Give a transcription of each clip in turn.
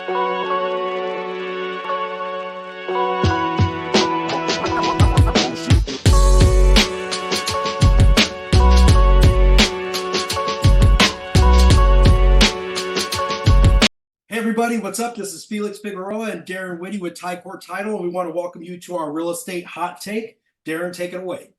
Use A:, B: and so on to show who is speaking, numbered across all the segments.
A: Hey everybody, what's up? This is Felix FIGUEROA and Darren Whitty with Tie Court Title. We want to welcome you to our real estate hot take. Darren, take it away.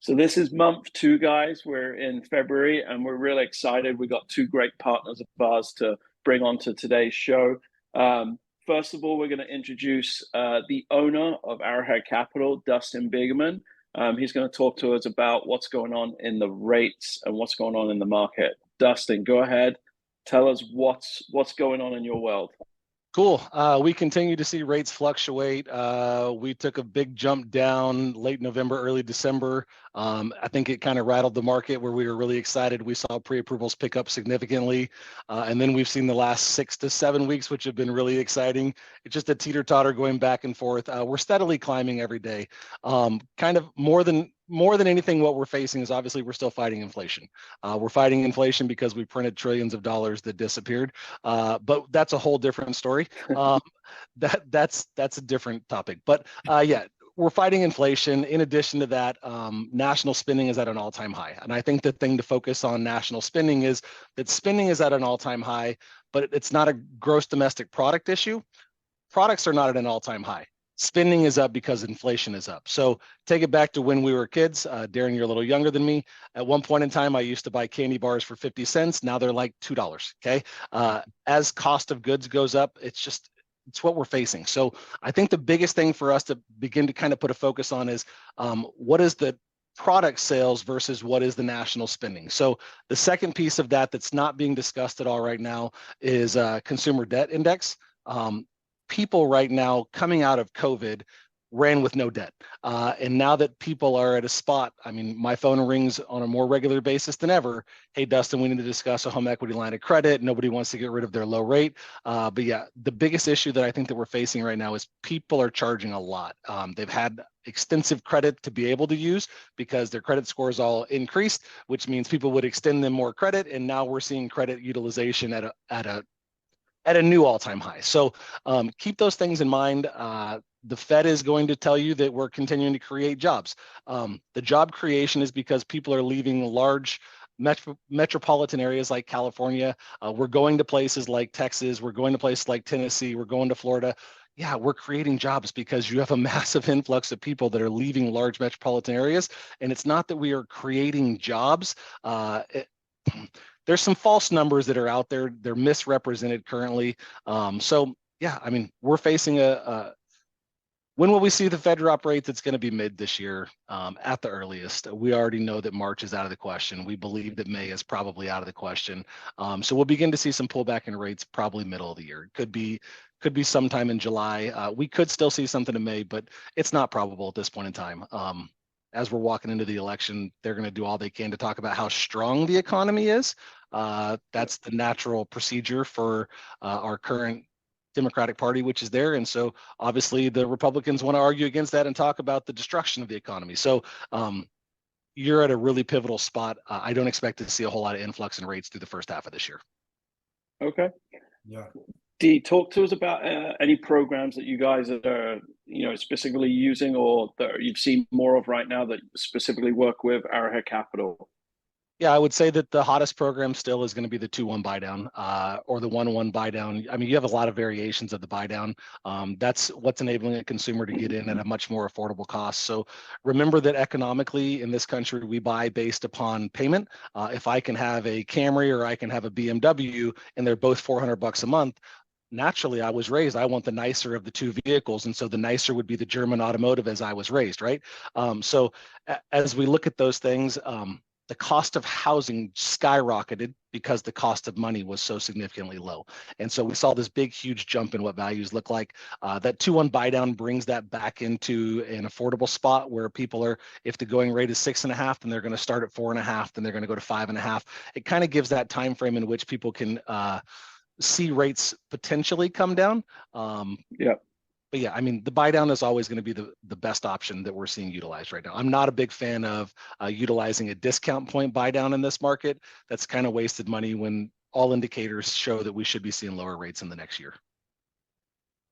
B: So this is month 2, guys. We're in February and we're really excited. We got 2 great partners of ours to bring on to today's show. First of all, we're going to introduce the owner of Arrowhead Capital, Dustin Bingaman. He's going to talk to us about what's going on in the rates and what's going on in the market. Dustin, go ahead. Tell us what's going on in your world.
C: Cool. We continue to see rates fluctuate. We took a big jump down late November, early December. I think it kind of rattled the market where we were really excited. We saw pre-approvals pick up significantly. And then we've seen the last 6 to 7 weeks, which have been really exciting. It's just a teeter-totter going back and forth. We're steadily climbing every day. Kind of more than anything, what we're facing is obviously we're still fighting inflation. We're fighting inflation because we printed trillions of dollars that disappeared. But that's a whole different story. That's a different topic. But yeah, we're fighting inflation. In addition to that, national spending is at an all-time high. And I think the thing to focus on national spending is that spending is at an all-time high, but it's not a gross domestic product issue. Products are not at an all-time high. Spending is up because inflation is up. So take it back to when we were kids. Darren, you're a little younger than me. At one point in time, I used to buy candy bars for 50 cents. Now they're like $2, okay? As cost of goods goes up, it's what we're facing. So I think the biggest thing for us to begin to kind of put a focus on is what is the product sales versus what is the national spending. So the second piece of that that's not being discussed at all right now is consumer debt index. People right now coming out of COVID ran with no debt. And now that people are at a spot, I mean, my phone rings on a more regular basis than ever. Hey, Dustin, we need to discuss a home equity line of credit. Nobody wants to get rid of their low rate. But yeah, the biggest issue that I think that we're facing right now is people are charging a lot. They've had extensive credit to be able to use because their credit scores all increased, which means people would extend them more credit. And now we're seeing credit utilization at a new all-time high. So keep those things in mind. The Fed is going to tell you that we're continuing to create jobs. The job creation is because people are leaving large metropolitan areas like California. We're going to places like Texas. We're going to places like Tennessee. We're going to Florida. Yeah, we're creating jobs because you have a massive influx of people that are leaving large metropolitan areas. And it's not that we are creating jobs. There's some false numbers that are out there. They're misrepresented currently. So yeah, I mean, we're facing when will we see the Fed drop rates? It's going to be mid this year at the earliest. We already know that March is out of the question. We believe that May is probably out of the question. So we'll begin to see some pullback in rates probably middle of the year. Could be sometime in July. We could still see something in May, but it's not probable at this point in time. As we're walking into the election, they're going to do all they can to talk about how strong the economy is. That's the natural procedure for our current Democratic Party, which is there. And so obviously the Republicans want to argue against that and talk about the destruction of the economy. So you're at a really pivotal spot. I don't expect to see a whole lot of influx in rates through the first half of this year.
B: Okay.
A: Yeah.
B: Dee, talk to us about any programs that you guys are, specifically using or that you've seen more of right now that specifically work with Arrowhead Capital.
C: Yeah, I would say that the hottest program still is going to be the 2-1 buy down or the 1-1 buy down. I mean, you have a lot of variations of the buy down. That's what's enabling a consumer to get in at a much more affordable cost. So remember that economically in this country, we buy based upon payment. If I can have a Camry or I can have a BMW and they're both $400 a month, naturally, I was raised, I want the nicer of the two vehicles. And so the nicer would be the German automotive as I was raised, right? So as we look at those things, the cost of housing skyrocketed because the cost of money was so significantly low. And so we saw this big, huge jump in what values look like. That 2-1 buy down brings that back into an affordable spot where people are, if the going rate is 6.5, then they're going to start at 4.5, then they're going to go to 5.5. It kind of gives that time frame in which people can see rates potentially come down. But yeah, I mean, the buy down is always going to be the best option that we're seeing utilized right now. I'm not a big fan of utilizing a discount point buy down in this market. That's kind of wasted money when all indicators show that we should be seeing lower rates in the next year.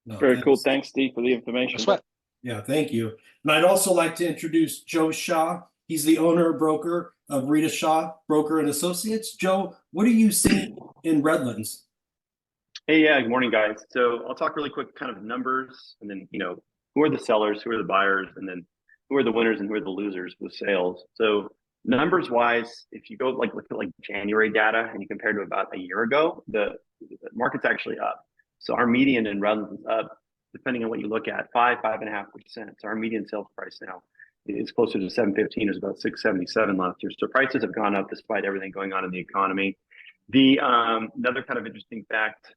A: No,
B: Very
A: thanks.
B: cool. Thanks, Steve, for the information.
C: No sweat.
A: Yeah, thank you. And I'd also like to introduce Joe Shaw. He's the owner and broker of Rita Shaw Broker and Associates. Joe, what are you seeing in Redlands?
D: Hey, yeah, good morning, guys. So I'll talk really quick, kind of numbers, and then, who are the sellers, who are the buyers, and then who are the winners and who are the losers with sales. So numbers wise, if you go look at January data and you compare to about a year ago, the market's actually up. So our median in Redlands is up, depending on what you look at, 5.5%. So our median sales price now is closer to 715. It was about 677 last year. So prices have gone up despite everything going on in the economy. The another kind of interesting fact,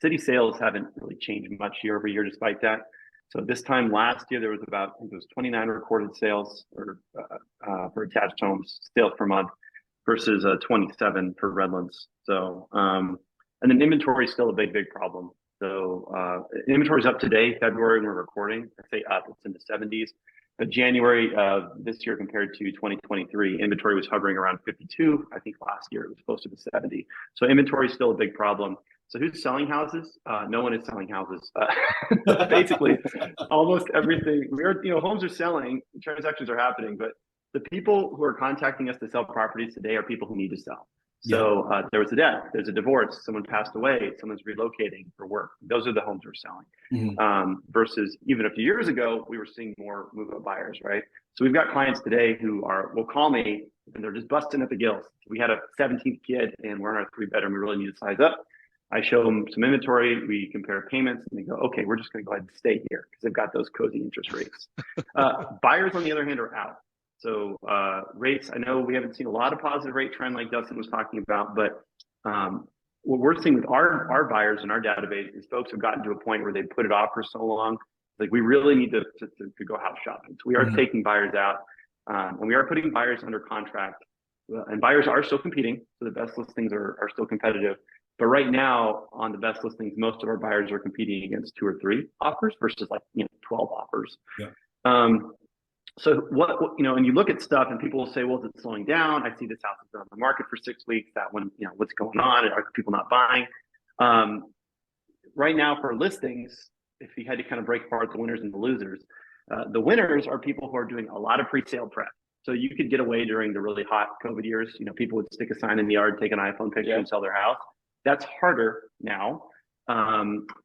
D: city sales haven't really changed much year over year despite that. So this time last year, there was about, I think it was 29 recorded sales for attached homes sales per month versus 27 for Redlands. So, and then inventory is still a big problem. So inventory is up today, February, when we're recording. I say up, it's in the 70s. But January of this year compared to 2023, inventory was hovering around 52. I think last year it was closer to 70. So inventory is still a big problem. So who's selling houses? No one is selling houses. Basically, almost everything. Homes are selling, transactions are happening, but the people who are contacting us to sell properties today are people who need to sell. So there was a death, there's a divorce, someone passed away, someone's relocating for work. Those are the homes we're selling. Mm-hmm. Versus even a few years ago, we were seeing more move-up buyers, right? So we've got clients today who will call me and they're just busting at the gills. We had a 17th kid and we're in our 3-bedroom. We really need to size up. I show them some inventory. We compare payments and they go, okay, we're just going to go ahead and stay here because they've got those cozy interest rates. Buyers, on the other hand, are out. So rates, I know we haven't seen a lot of positive rate trend like Dustin was talking about, but what we're seeing with our buyers in our database is folks have gotten to a point where they put it off for so long. Like we really need to go house shopping. So we are taking buyers out and we are putting buyers under contract and buyers are still competing. So the best listings are still competitive. But right now on the best listings, most of our buyers are competing against 2 or 3 offers versus 12 offers. Yeah. So and you look at stuff and people will say, well, is it slowing down? I see this house has been on the market for 6 weeks. That one, what's going on? Are people not buying? Right now for listings, if you had to kind of break apart the winners and the winners are people who are doing a lot of pre-sale prep. So you could get away during the really hot COVID years. People would stick a sign in the yard, take an iPhone picture and sell their house. That's harder now.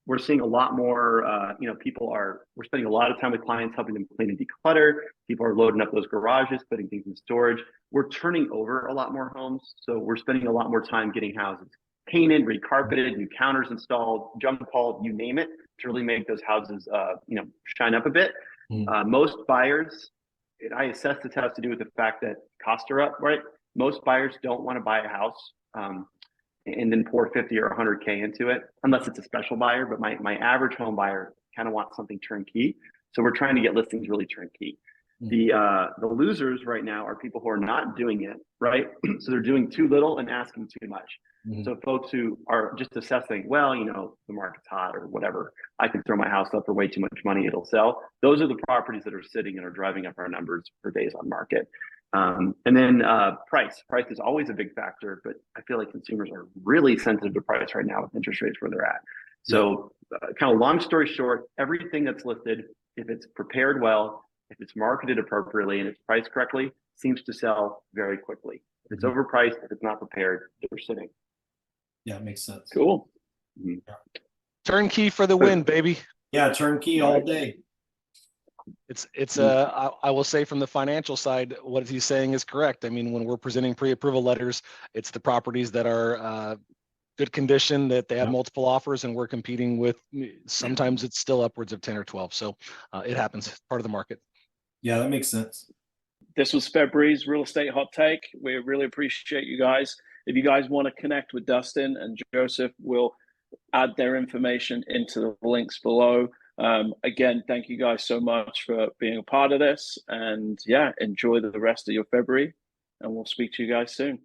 D: We're seeing a lot more, we're spending a lot of time with clients helping them clean and declutter. People are loading up those garages, putting things in storage. We're turning over a lot more homes. So we're spending a lot more time getting houses painted, recarpeted, new counters installed, jump hauled, you name it, to really make those houses, shine up a bit. Most buyers, I assess this has to do with the fact that costs are up, right? Most buyers don't want to buy a house and then pour 50 or 100K into it, unless it's a special buyer. But my average home buyer kind of wants something turnkey. So we're trying to get listings really turnkey. The losers right now are people who are not doing it, right? So they're doing too little and asking too much. So folks who are just assessing, well, the market's hot or whatever, I can throw my house up for way too much money, it'll sell. Those are the properties that are sitting and are driving up our numbers for days on market. And then price is always a big factor, but I feel like consumers are really sensitive to price right now with interest rates where they're at. So kind of long story short, everything that's listed, if it's prepared well, if it's marketed appropriately and it's priced correctly, seems to sell very quickly. If it's overpriced, if it's not prepared, they're sitting.
A: Yeah, it makes sense.
B: Cool.
C: Turnkey for the win, baby.
A: Yeah, turnkey all day.
C: I will say from the financial side, what he's saying is correct. I mean, when we're presenting pre-approval letters, it's the properties that are good condition, that they have multiple offers, and we're competing with, sometimes it's still upwards of 10 or 12. So it happens, it's part of the market.
A: Yeah, that makes sense.
B: This was February's Real Estate Hot Take. We really appreciate you guys. If you guys want to connect with Dustin and Joseph, we'll add their information into the links below. Again, thank you guys so much for being a part of this, and enjoy the rest of your February, and we'll speak to you guys soon.